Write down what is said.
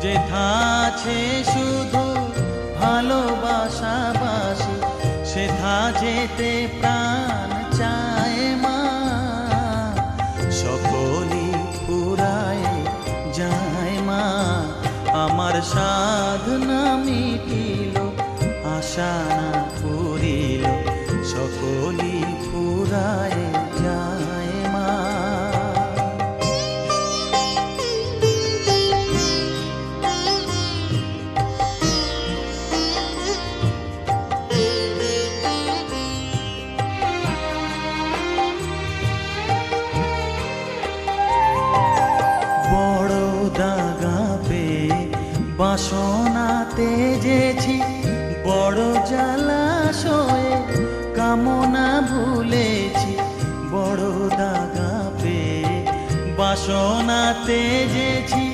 যেথা আছে শুধু ভালোবাসাবাসি, সেথা যেতে প্রাণ চায় মা। সকলই ফুরায় যায় মা, আমার সাধনা মিটিল, আশা না পুরিল, সকলই ফুরায় যায় মা। বড় দাগা পেয়ে বাসনা তেজেছি, বড় জলাশয়ে কামনা ভুলেছি। বড় দাগা পেয়ে বাসনা তেজেছি,